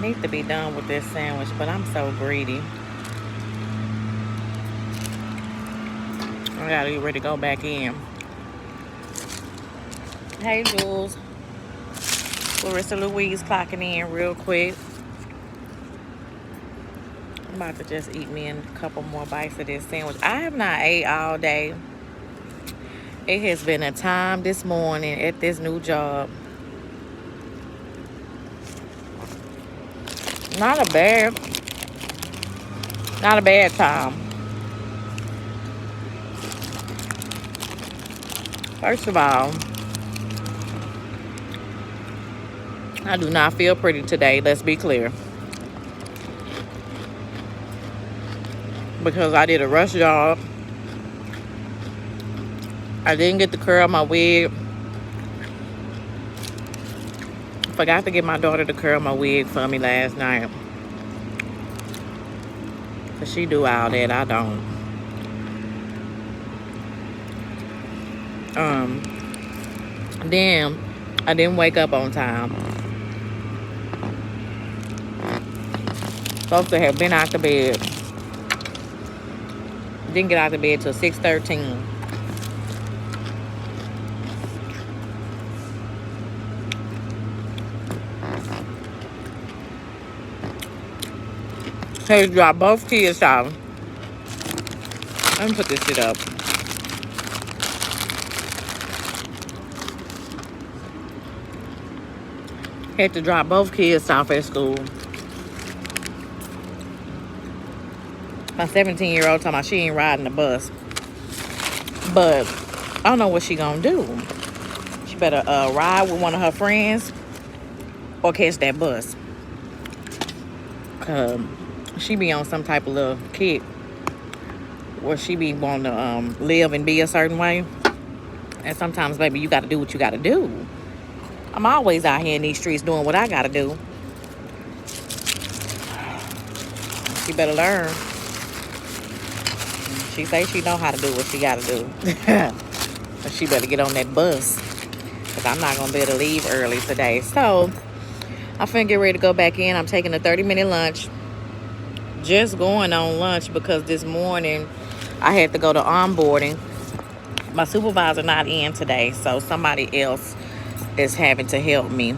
need to be done with this sandwich, but I'm so greedy. I gotta get ready to go back in. Hey, Jules. Larissa Louise clocking in real quick. I'm about to just eat me a couple more bites of this sandwich. I have not ate all day. It has been a time this morning at this new job. Not a bad time. First of all, I do not feel pretty today, let's be clear. Because I did a rush job. I didn't get to curl my wig. Forgot to get my daughter to curl my wig for me last night. Cause she do all that, I don't. Then I didn't wake up on time. Supposed to have been out the bed. Didn't get out of bed till 6:13. Hey, drop both kids off. Let me put this shit up. Had to drop both kids off at school. My 17-year-old talking about she ain't riding the bus. But I don't know what she gonna do. She better ride with one of her friends or catch that bus. She be on some type of little kick where she be wanting to live and be a certain way. And sometimes, baby, you got to do what you got to do. I'm always out here in these streets doing what I got to do. She better learn. She say she know how to do what she got to do. But she better get on that bus. Because I'm not going to be able to leave early today. So, I'm finna get ready to go back in. I'm taking a 30-minute lunch. Just going on lunch because this morning I had to go to onboarding. My supervisor not in today, so somebody else is having to help me.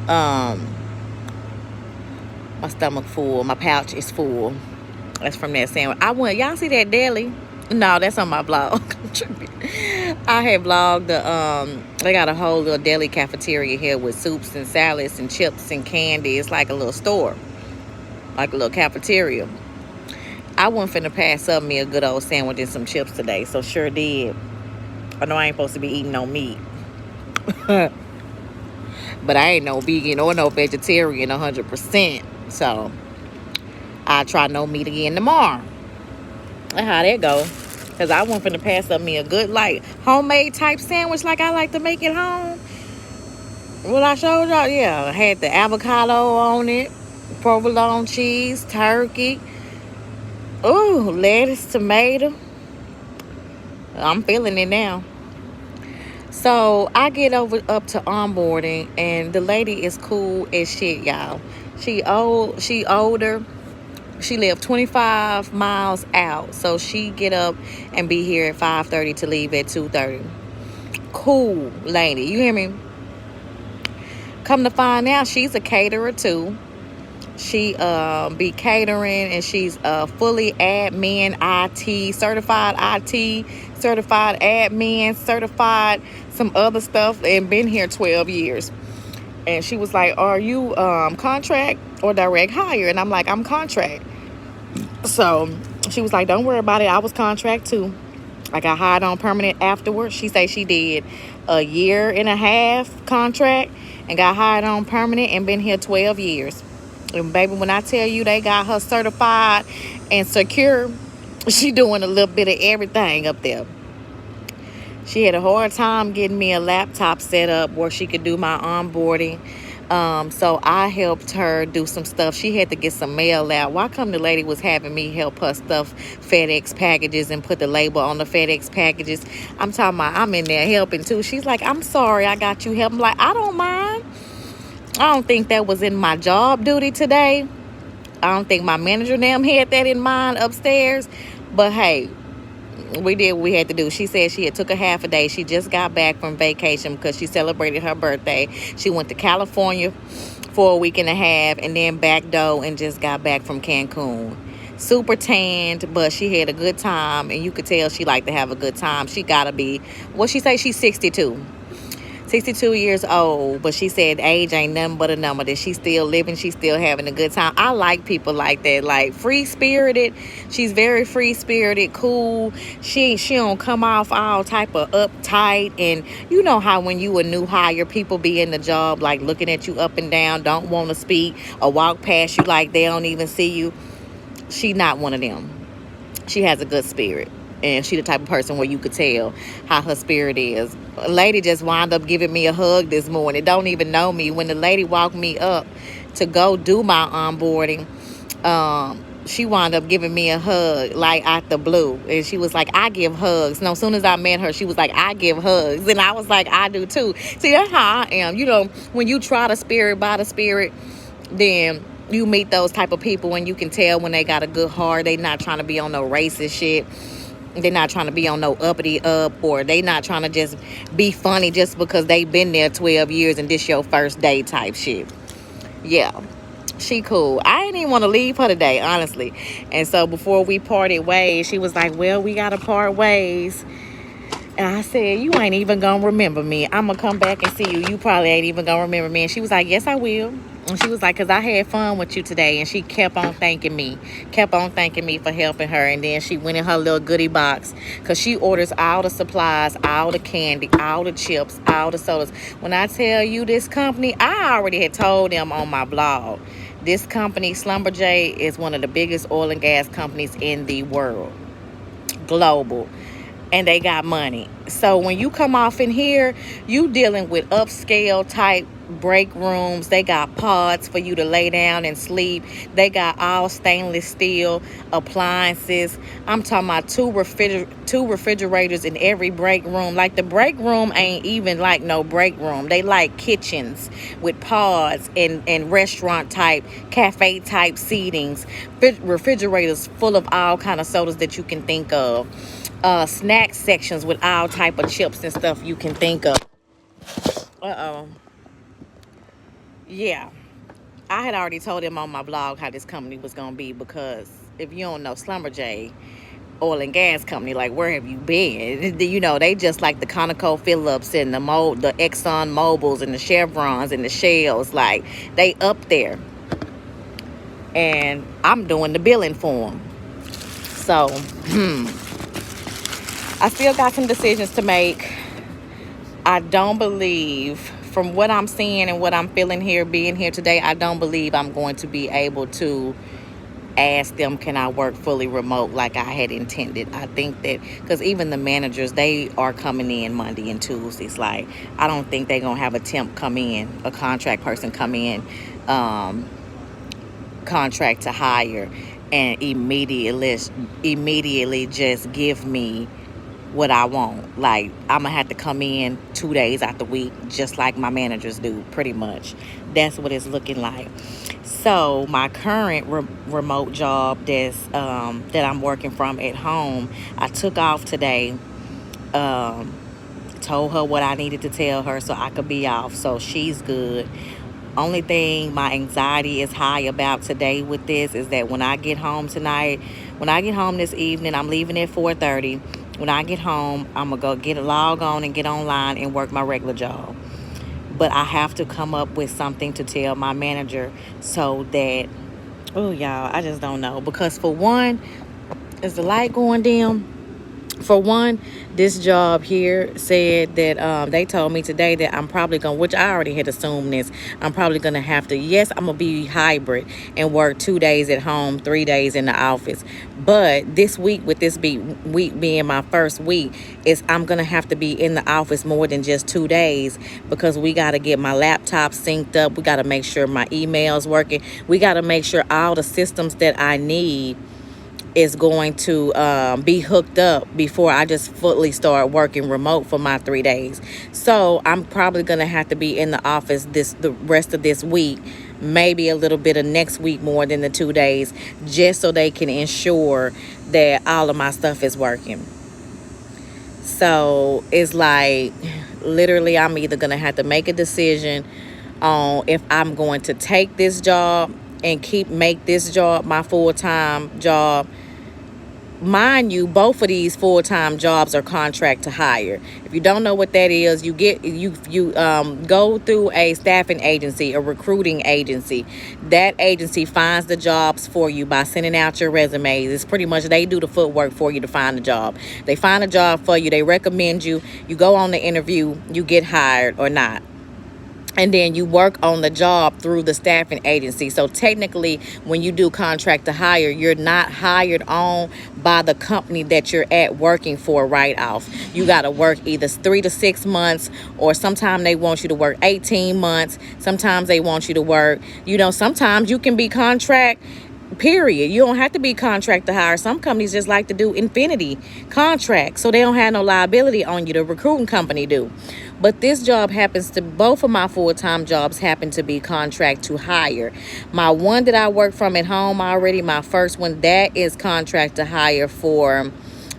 My stomach full. My pouch is full. That's from that sandwich. Y'all see that deli? No, that's on my blog. I had vlogged they got a whole little deli cafeteria here with soups and salads and chips and candy. It's like a little store. Like a little cafeteria. I wasn't finna pass up me a good old sandwich and some chips today, so sure did. I know I ain't supposed to be eating no meat. But I ain't no vegan or no vegetarian 100%. So I'll try no meat again tomorrow. That's how that go. Because I wasn't finna pass up me a good, like, homemade type sandwich like I like to make it home. What I showed y'all, yeah. I had the avocado on it. Provolone cheese, turkey, ooh, lettuce, tomato. I'm feeling it now. So I get up to onboarding, and the lady is cool as shit, y'all. She older. She lived 25 miles out, so she get up and be here at 5:30 to leave at 2:30. Cool lady, you hear me? Come to find out, she's a caterer too. She be catering, and she's fully admin, IT, certified admin, certified some other stuff, and been here 12 years. And she was like, are you contract or direct hire? And I'm like, I'm contract. So she was like, don't worry about it. I was contract too. I got hired on permanent afterwards. She said she did a 1.5 year contract and got hired on permanent and been here 12 years. And baby, when I tell you they got her certified and secure, she doing a little bit of everything up there. She had a hard time getting me a laptop set up where she could do my onboarding. So I helped her do some stuff. She had to get some mail out. Why come the lady was having me help her stuff FedEx packages and put the label on the FedEx packages? I'm talking about I'm in there helping too. She's like, I'm sorry I got you help. I'm like, I don't mind. I don't think that was in my job duty today. I don't think my manager and them had that in mind upstairs. But hey, we did what we had to do. She said she had took a half a day. She just got back from vacation because she celebrated her birthday. She went to California for a week and a half and then back door and just got back from Cancun. Super tanned, but she had a good time, and you could tell she liked to have a good time. She gotta be, what she say, she's 62 years old, but she said age ain't nothing but a number, that she's still living, she's still having a good time. I like people like that, like free-spirited. She's very free-spirited, cool. She don't come off all type of uptight, and you know how when you a new hire, people be in the job like looking at you up and down, don't want to speak or walk past you like they don't even see you. She not one of them. She has a good spirit. And she the type of person where you could tell how her spirit is. A lady just wound up giving me a hug this morning. Don't even know me. When the lady walked me up to go do my onboarding, she wound up giving me a hug, like out the blue. And she was like, I give hugs. No, as soon as I met her, she was like, I give hugs. And I was like, I do too. See, that's how I am. You know, when you try the spirit by the spirit, then you meet those type of people and you can tell when they got a good heart. They not trying to be on no racist shit. They're not trying to be on no uppity up, or they not trying to just be funny just because they been there 12 years and this your first day type shit. Yeah, she cool. I didn't even want to leave her today, honestly. And so before we parted ways, she was like, well, we got to part ways. And I said, you ain't even going to remember me. I'm going to come back and see you. You probably ain't even going to remember me. And she was like, yes, I will. And she was like, because I had fun with you today. And she kept on thanking me for helping her. And then she went in her little goodie box because she orders all the supplies, all the candy, all the chips, all the sodas. When I tell you this company, I already had told them on my blog. This company, Schlumberger, is one of the biggest oil and gas companies in the world. Global. And they got money. So when you come off in here, you dealing with upscale type break rooms. They got pods for you to lay down and sleep. They got all stainless steel appliances. I'm talking about two refrigerators in every break room. Like the break room ain't even like no break room. They like kitchens with pods and restaurant type, cafe type seatings. Refrigerators full of all kind of sodas that you can think of. Snack sections with all type of chips and stuff you can think of. Yeah, I had already told them on my blog how this company was gonna be, because if you don't know, Schlumberger oil and gas company, like, where have you been? You know, they just like the ConocoPhillips and the Exxon Mobils and the Chevrons and the Shells. Like, they up there, and I'm doing the billing for them. So I still got some decisions to make. I don't believe, from what I'm seeing and what I'm feeling here, being here today, I don't believe I'm going to be able to ask them, can I work fully remote like I had intended. I think that, because even the managers, they are coming in Monday and Tuesdays. Like, I don't think they're going to have a temp come in, a contract person come in, contract to hire, and immediately just give me what I want. Like, I'm gonna have to come in 2 days out the week, just like my managers do, pretty much. That's what it's looking like. So my current remote job that I'm working from at home, I took off today. Told her what I needed to tell her so I could be off. So she's good. Only thing my anxiety is high about today with this is that when I get home this evening, I'm leaving at 4:30. When I get home, I'm going to log on and get online and work my regular job. But I have to come up with something to tell my manager so that, oh, y'all, I just don't know. Because for one, is the light going dim? For one, this job here said that they told me today that I'm probably going to, which I already had assumed this, I'm probably going to have to, yes, I'm going to be hybrid and work 2 days at home, 3 days in the office. But this week, with this week being my first week, I'm going to have to be in the office more than just 2 days, because we got to get my laptop synced up. We got to make sure my email's working. We got to make sure all the systems that I need is going to be hooked up before I just fully start working remote for my 3 days. So I'm probably gonna have to be in the office the rest of this week, maybe a little bit of next week more than the 2 days, just so they can ensure that all of my stuff is working. So it's like literally I'm either gonna have to make a decision on if I'm going to take this job and make this job my full-time job. Mind you, both of these full-time jobs are contract to hire. If you don't know what that is, you go through a staffing agency, a recruiting agency. That agency finds the jobs for you by sending out your resumes. It's pretty much they do the footwork for you to find a job. They find a job for you, they recommend you, you go on the interview, you get hired or not, and then you work on the job through the staffing agency. So technically, when you do contract to hire, you're not hired on by the company that you're at working for right off. You got to work either 3 to 6 months, or sometimes they want you to work 18 months. Sometimes they want you to work, sometimes you can be contract, period. You don't have to be contract to hire. Some companies just like to do infinity contracts, so they don't have no liability on you. The recruiting company do. But this job both of my full-time jobs happen to be contract to hire. My one that I work from at home already, my first one, that is contract to hire for,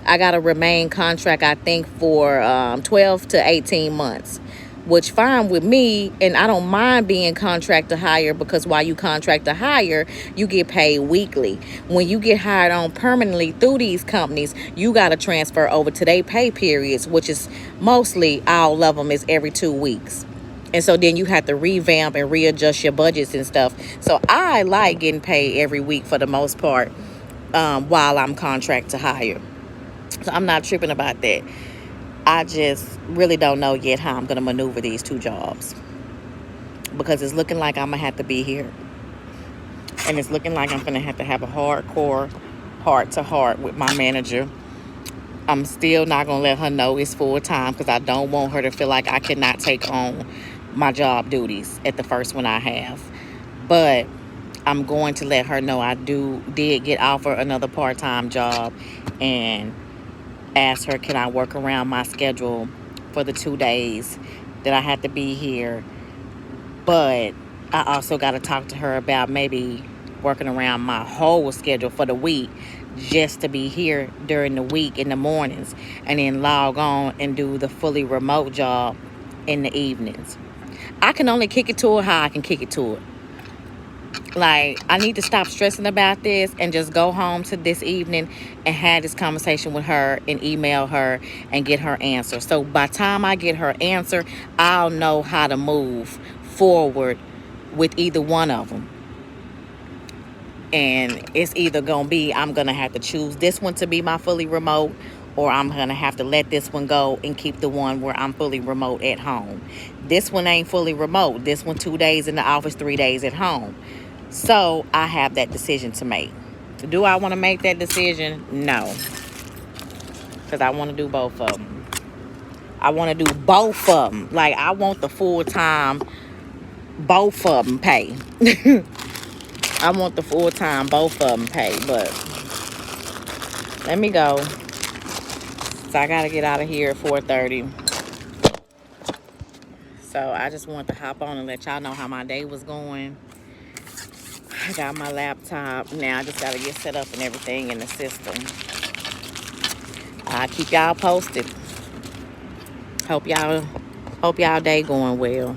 I got to remain contract, I think, for 12 to 18 months. Which fine with me, and I don't mind being contract to hire, because while you contract to hire, you get paid weekly. When you get hired on permanently through these companies, you got to transfer over to their pay periods, which is mostly, all of them is every 2 weeks. And so then you have to revamp and readjust your budgets and stuff. So I like getting paid every week for the most part, while I'm contract to hire. So I'm not tripping about that. I just really don't know yet how I'm going to maneuver these 2 jobs, because it's looking like I'm going to have to be here. And it's looking like I'm going to have a hardcore heart-to-heart with my manager. I'm still not going to let her know it's full-time, because I don't want her to feel like I cannot take on my job duties at the first one I have. But I'm going to let her know I did get offered another part-time job, and ask her, can I work around my schedule for the 2 days that I have to be here. But I also got to talk to her about maybe working around my whole schedule for the week, just to be here during the week in the mornings, and then log on and do the fully remote job in the evenings. I can only kick it to her how I can kick it to her. Like, I need to stop stressing about this and just go home to this evening and have this conversation with her and email her and get her answer. So by the time I get her answer, I'll know how to move forward with either one of them. And it's either going to be, I'm going to have to choose this one to be my fully remote, or I'm going to have to let this one go and keep the one where I'm fully remote at home. This one ain't fully remote. This one 2 days in the office, 3 days at home. So I have that decision to make. Do I want to make that decision? No. Because I want to do both of them. I want to do both of them. Like, I want the full-time, both of them pay. I want the full-time, both of them pay. But let me go. So I got to get out of here at 4:30. So I just wanted to hop on and let y'all know how my day was going. I got my laptop. Now I just got to get set up and everything in the system. I'll keep y'all posted. Hope y'all day going well.